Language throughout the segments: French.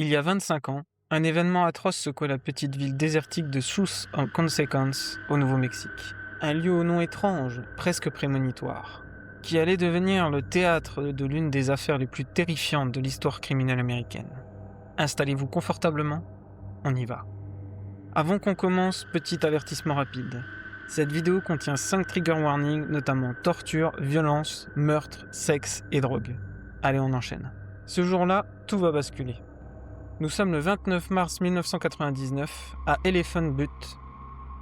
Il y a 25 ans, un événement atroce secouait la petite ville désertique de Sus en Consequence, au Nouveau-Mexique. Un lieu au nom étrange, presque prémonitoire, qui allait devenir le théâtre de l'une des affaires les plus terrifiantes de l'histoire criminelle américaine. Installez-vous confortablement, on y va. Avant qu'on commence, petit avertissement rapide. Cette vidéo contient 5 trigger warnings, notamment torture, violence, meurtre, sexe et drogue. Allez, on enchaîne. Ce jour-là, tout va basculer. Nous sommes le 29 mars 1999 à Elephant Butte,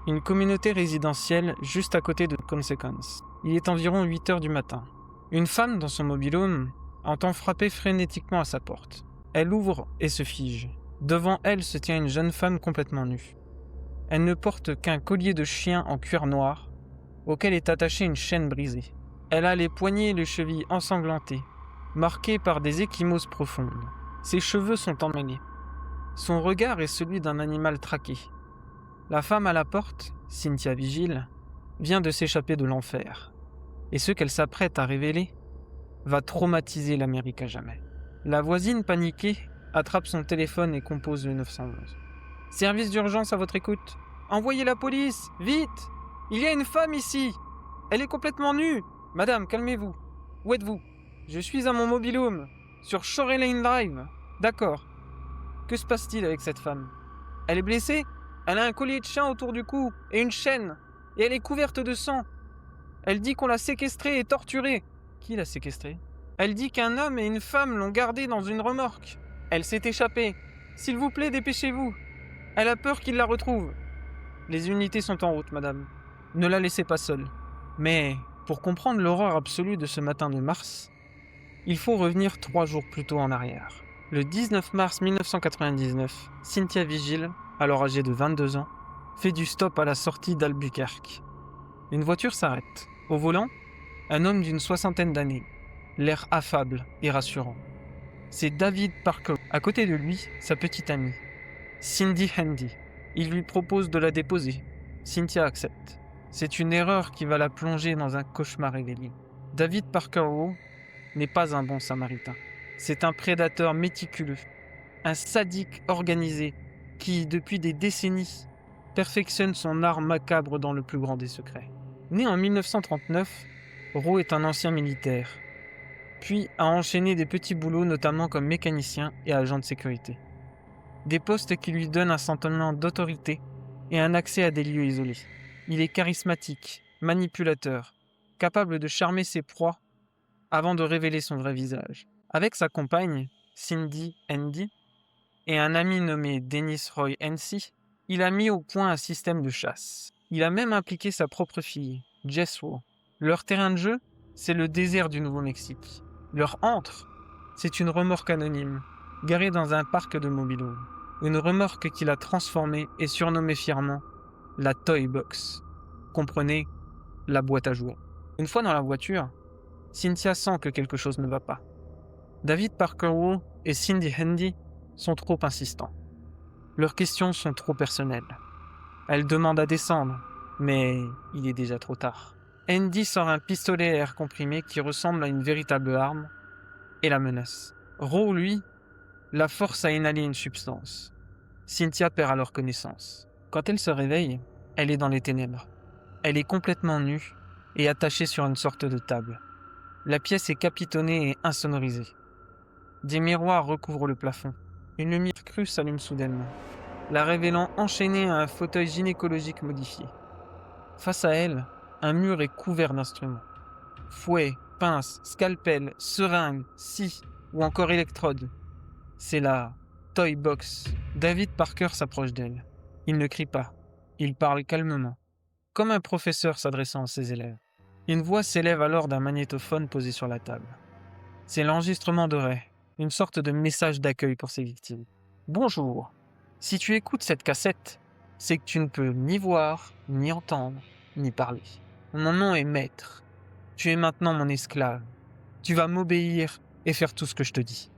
une communauté résidentielle juste à côté de Consequence. Il est environ 8 heures du matin. Une femme dans son mobil-home entend frapper frénétiquement à sa porte. Elle ouvre et se fige. Devant elle se tient une jeune femme complètement nue. Elle ne porte qu'un collier de chien en cuir noir, auquel est attachée une chaîne brisée. Elle a les poignets et les chevilles ensanglantés, marqués par des ecchymoses profondes. Ses cheveux sont emmêlés. Son regard est celui d'un animal traqué. La femme à la porte, Cynthia Vigil, vient de s'échapper de l'enfer. Et ce qu'elle s'apprête à révéler va traumatiser l'Amérique à jamais. La voisine paniquée attrape son téléphone et compose le 911. « Service d'urgence à votre écoute. Envoyez la police, vite! Il y a une femme ici! Elle est complètement nue! Madame, calmez-vous. Où êtes-vous? Je suis à mon mobil-home, sur Shorey Lane Drive. D'accord. Que se passe-t-il avec cette femme? Elle est blessée? Elle a un collier de chien autour du cou et une chaîne, et elle est couverte de sang. Elle dit qu'on l'a séquestrée et torturée. Qui l'a séquestrée? Elle dit qu'un homme et une femme l'ont gardée dans une remorque. Elle s'est échappée. S'il vous plaît, dépêchez-vous. Elle a peur qu'il la retrouve. Les unités sont en route, madame. Ne la laissez pas seule. Mais, pour comprendre l'horreur absolue de ce matin de mars, il faut revenir 3 jours plus tôt en arrière. Le 19 mars 1999, Cynthia Vigil, alors âgée de 22 ans, fait du stop à la sortie d'Albuquerque. Une voiture s'arrête. Au volant, un homme d'une 60aine d'années, l'air affable et rassurant. C'est David Parker. À côté de lui, sa petite amie, Cindy Handy. Il lui propose de la déposer. Cynthia accepte. C'est une erreur qui va la plonger dans un cauchemar réveillé. David Parker n'est pas un bon samaritain. C'est un prédateur méticuleux, un sadique organisé qui, depuis des décennies, perfectionne son art macabre dans le plus grand des secrets. Né en 1939, Rowe est un ancien militaire, puis a enchaîné des petits boulots notamment comme mécanicien et agent de sécurité. Des postes qui lui donnent un sentiment d'autorité et un accès à des lieux isolés. Il est charismatique, manipulateur, capable de charmer ses proies avant de révéler son vrai visage. Avec sa compagne, Cindy Handy, et un ami nommé Dennis Roy Hensey, il a mis au point un système de chasse. Il a même impliqué sa propre fille, Jess Rowe. Leur terrain de jeu, c'est le désert du Nouveau-Mexique. Leur antre, c'est une remorque anonyme, garée dans un parc de mobil-home. Une remorque qu'il a transformée et surnommée fièrement la Toy Box. Comprenez, la boîte à jouets. Une fois dans la voiture, Cynthia sent que quelque chose ne va pas. David Parker Rowe et Cindy Handy sont trop insistants. Leurs questions sont trop personnelles. Elle demande à descendre, mais il est déjà trop tard. Handy sort un pistolet à air comprimé qui ressemble à une véritable arme et la menace. Rowe, lui, la force à inhaler une substance. Cynthia perd alors connaissance. Quand elle se réveille, elle est dans les ténèbres. Elle est complètement nue et attachée sur une sorte de table. La pièce est capitonnée et insonorisée. Des miroirs recouvrent le plafond. Une lumière crue s'allume soudainement, la révélant enchaînée à un fauteuil gynécologique modifié. Face à elle, un mur est couvert d'instruments. Fouet, pince, scalpel, seringue, scie ou encore électrode. C'est la Toy Box. David Parker s'approche d'elle. Il ne crie pas. Il parle calmement, comme un professeur s'adressant à ses élèves. Une voix s'élève alors d'un magnétophone posé sur la table. C'est l'enregistrement de Ray, une sorte de message d'accueil pour ses victimes. « Bonjour. Si tu écoutes cette cassette, c'est que tu ne peux ni voir, ni entendre, ni parler. Mon nom est Maître. Tu es maintenant mon esclave. Tu vas m'obéir et faire tout ce que je te dis.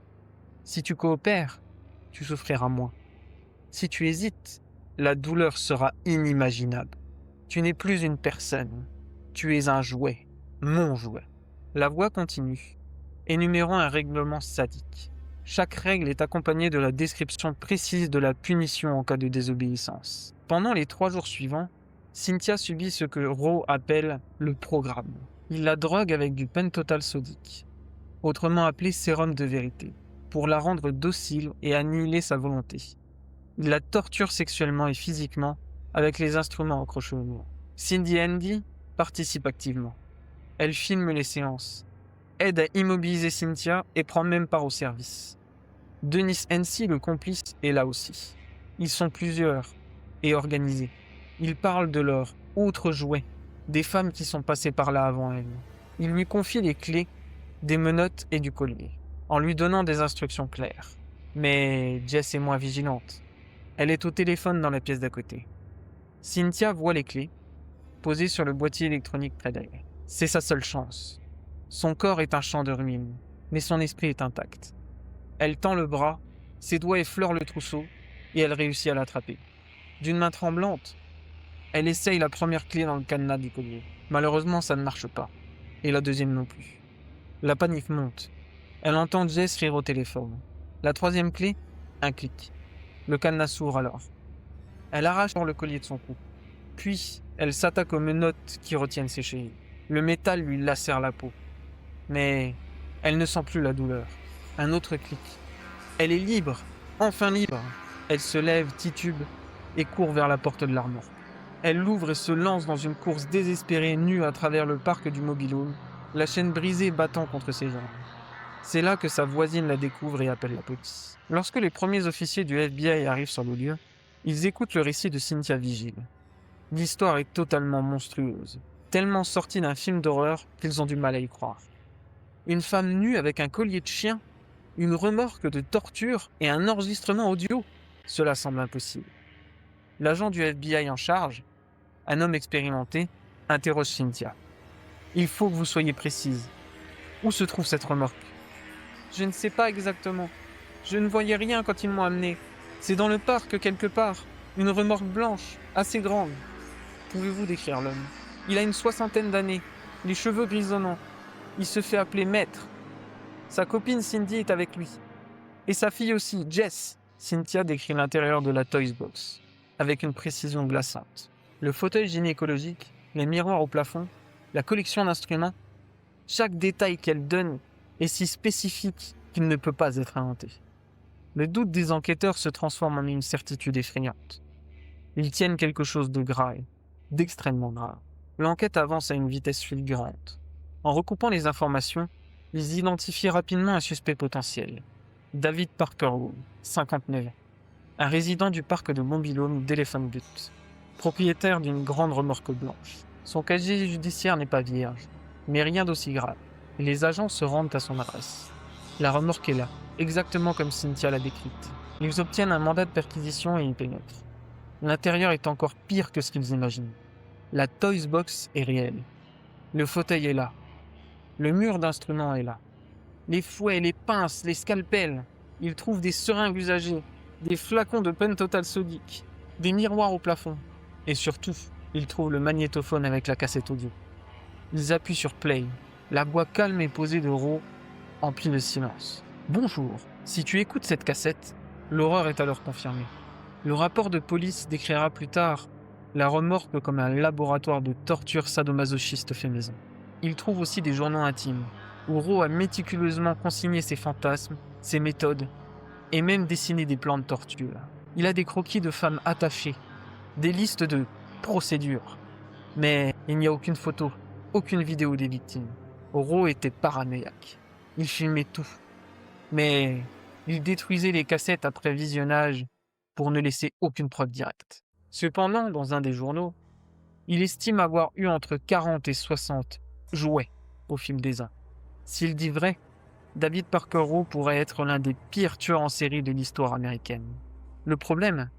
Si tu coopères, tu souffriras moins. Si tu hésites, la douleur sera inimaginable. Tu n'es plus une personne. Tu es un jouet. Mon jouet. » La voix continue, énumérant un règlement sadique. Chaque règle est accompagnée de la description précise de la punition en cas de désobéissance. Pendant les 3 jours suivants, Cynthia subit ce que Roe appelle le programme. Il la drogue avec du pentothal sodique, autrement appelé sérum de vérité, pour la rendre docile et annihiler sa volonté. Il la torture sexuellement et physiquement avec les instruments accrochés au mur. Cindy Handy participe activement. Elle filme les séances, aide à immobiliser Cynthia et prend même part au service. Dennis Hensey, le complice, est là aussi. Ils sont plusieurs et organisés. Ils parlent de leurs autres jouets, des femmes qui sont passées par là avant elle. Ils lui confient les clés des menottes et du collier, en lui donnant des instructions claires. Mais Jess est moins vigilante. Elle est au téléphone dans la pièce d'à côté. Cynthia voit les clés, posées sur le boîtier électronique près d'elle. C'est sa seule chance. Son corps est un champ de ruines, mais son esprit est intact. Elle tend le bras, ses doigts effleurent le trousseau, et elle réussit à l'attraper. D'une main tremblante, elle essaye la première clé dans le cadenas du collier. Malheureusement, ça ne marche pas. Et la deuxième non plus. La panique monte. Elle entend Jess rire au téléphone. La troisième clé, un clic. Le cadenas s'ouvre alors. Elle arrache le collier de son cou. Puis, elle s'attaque aux menottes qui retiennent ses chevilles. Le métal lui lacère la peau. Mais elle ne sent plus la douleur. Un autre clic. Elle est libre, enfin libre. Elle se lève, titube, et court vers la porte de l'armoire. Elle l'ouvre et se lance dans une course désespérée, nue à travers le parc du mobil-home, la chaîne brisée battant contre ses jambes. C'est là que sa voisine la découvre et appelle la police. Lorsque les premiers officiers du FBI arrivent sur le lieu, ils écoutent le récit de Cynthia Vigil. L'histoire est totalement monstrueuse, tellement sortie d'un film d'horreur qu'ils ont du mal à y croire. Une femme nue avec un collier de chien, une remorque de torture et un enregistrement audio, cela semble impossible. L'agent du FBI en charge, un homme expérimenté, interroge Cynthia. « Il faut que vous soyez précise. Où se trouve cette remorque ?»« Je ne sais pas exactement. Je ne voyais rien quand ils m'ont amené. C'est dans le parc quelque part. Une remorque blanche, assez grande. » « Pouvez-vous décrire l'homme ? Il a une 60aine d'années, les cheveux grisonnants. Il se fait appeler Maître. Sa copine Cindy est avec lui. Et sa fille aussi, Jess. » Cynthia décrit l'intérieur de la Toys Box, avec une précision glaçante. Le fauteuil gynécologique, les miroirs au plafond, la collection d'instruments, chaque détail qu'elle donne est si spécifique qu'il ne peut pas être inventé. Le doute des enquêteurs se transforme en une certitude effrayante. Ils tiennent quelque chose de grave, d'extrêmement grave. L'enquête avance à une vitesse fulgurante. En recoupant les informations, ils identifient rapidement un suspect potentiel. David Parker Rowe, 59 ans, un résident du parc de mobil-home d'Elephant Butte, propriétaire d'une grande remorque blanche. Son casier judiciaire n'est pas vierge, mais rien d'aussi grave, et les agents se rendent à son adresse. La remorque est là, exactement comme Cynthia l'a décrite. Ils obtiennent un mandat de perquisition et y pénètrent. L'intérieur est encore pire que ce qu'ils imaginent. La Toys Box est réelle. Le fauteuil est là. Le mur d'instruments est là. Les fouets, les pinces, les scalpels. Ils trouvent des seringues usagées, des flacons de pentothal sodique, des miroirs au plafond. Et surtout, ils trouvent le magnétophone avec la cassette audio. Ils appuient sur play. La voix calme et posée de Rowe emplit le silence. « Bonjour. Si tu écoutes cette cassette, l'horreur est alors confirmée. Le rapport de police décrira plus tard la remorque comme un laboratoire de torture sadomasochiste fait maison. Il trouve aussi des journaux intimes, où Rowe a méticuleusement consigné ses fantasmes, ses méthodes, et même dessiné des plans de torture. Il a des croquis de femmes attachées, des listes de procédures. Mais il n'y a aucune photo, aucune vidéo des victimes. Rowe était paranoïaque. Il filmait tout. Mais il détruisait les cassettes après visionnage pour ne laisser aucune preuve directe. Cependant, dans un des journaux, il estime avoir eu entre 40 et 60 jouets au fil des ans. S'il dit vrai, David Parker Rowe pourrait être l'un des pires tueurs en série de l'histoire américaine. Le problème,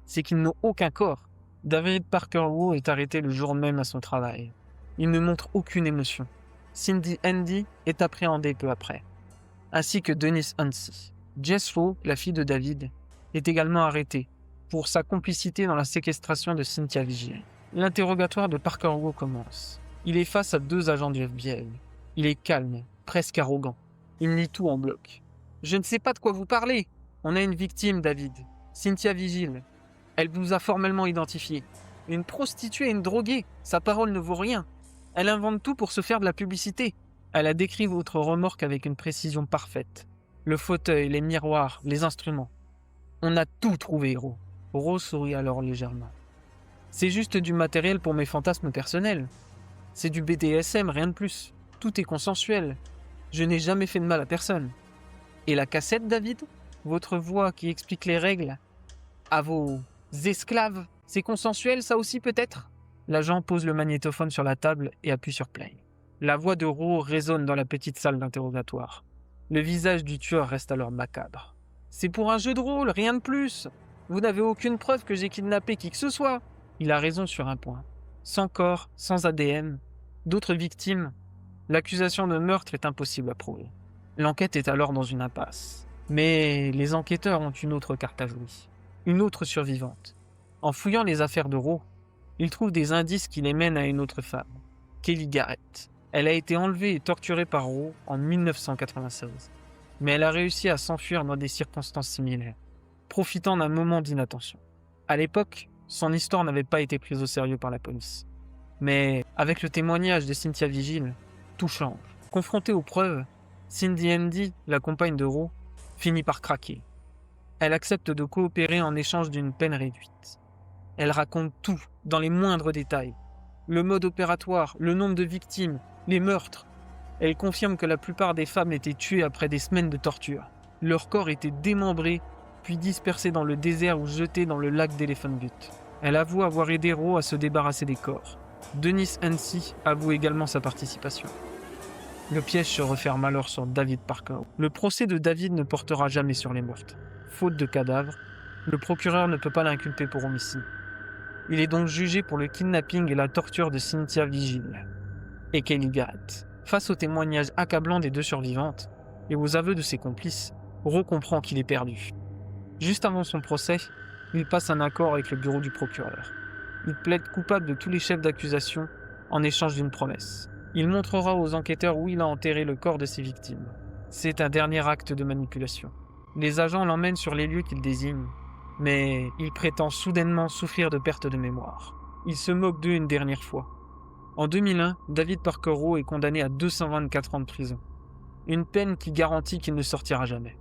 c'est qu'il n'a aucun corps. David Parker Rowe est arrêté le jour même à son travail. Il ne montre aucune émotion. Cindy Handy est appréhendée peu après, ainsi que Dennis Hensey. Jess Rowe, la fille de David, est également arrêtée pour sa complicité dans la séquestration de Cynthia Vigil. L'interrogatoire de Parker Rowe commence. Il est face à 2 agents du FBI. Il est calme, presque arrogant. Il nie tout en bloc. Je ne sais pas de quoi vous parlez. On a une victime, David. Cynthia Vigil. Elle vous a formellement identifié. Une prostituée et une droguée. Sa parole ne vaut rien. Elle invente tout pour se faire de la publicité. Elle a décrit votre remorque avec une précision parfaite. Le fauteuil, les miroirs, les instruments. On a tout trouvé, Ro. Ro sourit alors légèrement. C'est juste du matériel pour mes fantasmes personnels. C'est du BDSM, rien de plus. Tout est consensuel. Je n'ai jamais fait de mal à personne. Et la cassette, David? Votre voix qui explique les règles à vos esclaves? C'est consensuel, ça aussi, peut-être? L'agent pose le magnétophone sur la table et appuie sur play. La voix de Ro résonne dans la petite salle d'interrogatoire. Le visage du tueur reste alors macabre. C'est pour un jeu de rôle, rien de plus. Vous n'avez aucune preuve que j'ai kidnappé qui que ce soit. Il a raison sur un point. Sans corps, sans ADN, d'autres victimes, l'accusation de meurtre est impossible à prouver. L'enquête est alors dans une impasse. Mais les enquêteurs ont une autre carte à jouer. Une autre survivante. En fouillant les affaires de Ro, ils trouvent des indices qui les mènent à une autre femme, Kelly Garrett. Elle a été enlevée et torturée par Ro en 1996. Mais elle a réussi à s'enfuir dans des circonstances similaires, profitant d'un moment d'inattention. À l'époque, son histoire n'avait pas été prise au sérieux par la police. Mais avec le témoignage de Cynthia Vigil, tout change. Confrontée aux preuves, Cindy Andy, la compagne de Ro, finit par craquer. Elle accepte de coopérer en échange d'une peine réduite. Elle raconte tout, dans les moindres détails. Le mode opératoire, le nombre de victimes, les meurtres. Elle confirme que la plupart des femmes étaient tuées après des semaines de torture. Leurs corps étaient démembrés, puis dispersés dans le désert ou jetés dans le lac d'Elephant Butte. Elle avoue avoir aidé Ro à se débarrasser des corps. Dennis Hancy avoue également sa participation. Le piège se referme alors sur David Parker. Le procès de David ne portera jamais sur les meurtres. Faute de cadavre, le procureur ne peut pas l'inculper pour homicide. Il est donc jugé pour le kidnapping et la torture de Cynthia Vigil et Kelly Garrett. Face aux témoignages accablants des deux survivantes et aux aveux de ses complices, Ro comprend qu'il est perdu. Juste avant son procès, il passe un accord avec le bureau du procureur. Il plaide coupable de tous les chefs d'accusation en échange d'une promesse. Il montrera aux enquêteurs où il a enterré le corps de ses victimes. C'est un dernier acte de manipulation. Les agents l'emmènent sur les lieux qu'il désigne, mais il prétend soudainement souffrir de perte de mémoire. Il se moque d'eux une dernière fois. En 2001, David Parker Ro est condamné à 224 ans de prison. Une peine qui garantit qu'il ne sortira jamais.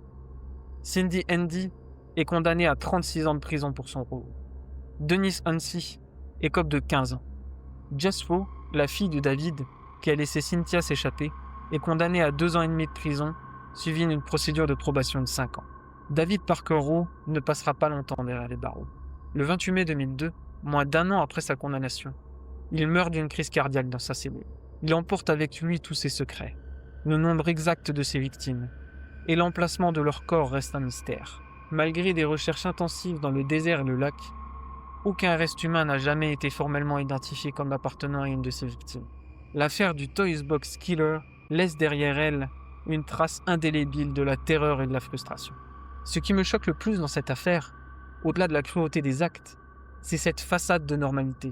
Cindy Andy est condamnée à 36 ans de prison pour son rôle. Dennis Hancy écope de 15 ans. Jess Ro, la fille de David, qui a laissé Cynthia s'échapper, est condamnée à 2 ans et demi de prison, suivie d'une procédure de probation de 5 ans. David Parker Ro ne passera pas longtemps derrière les barreaux. Le 28 mai 2002, moins d'1 an après sa condamnation, il meurt d'une crise cardiaque dans sa cellule. Il emporte avec lui tous ses secrets. Le nombre exact de ses victimes et l'emplacement de leur corps reste un mystère. Malgré des recherches intensives dans le désert et le lac, aucun reste humain n'a jamais été formellement identifié comme appartenant à une de ses victimes. L'affaire du Toys Box Killer laisse derrière elle une trace indélébile de la terreur et de la frustration. Ce qui me choque le plus dans cette affaire, au-delà de la cruauté des actes, c'est cette façade de normalité.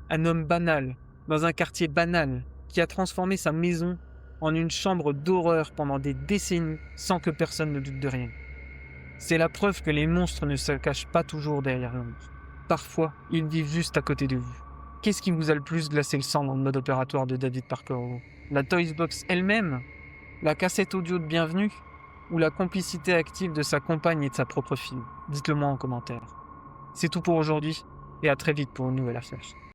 Un homme banal, dans un quartier banal, qui a transformé sa maison en une chambre d'horreur pendant des décennies sans que personne ne doute de rien. C'est la preuve que les monstres ne se cachent pas toujours derrière l'ombre. Parfois, ils vivent juste à côté de vous. Qu'est-ce qui vous a le plus glacé le sang dans le mode opératoire de David Parker Ro? La Toys Box elle-même? La cassette audio de Bienvenue? Ou la complicité active de sa compagne et de sa propre fille? Dites-le moi en commentaire. C'est tout pour aujourd'hui, et à très vite pour une nouvelle affaire.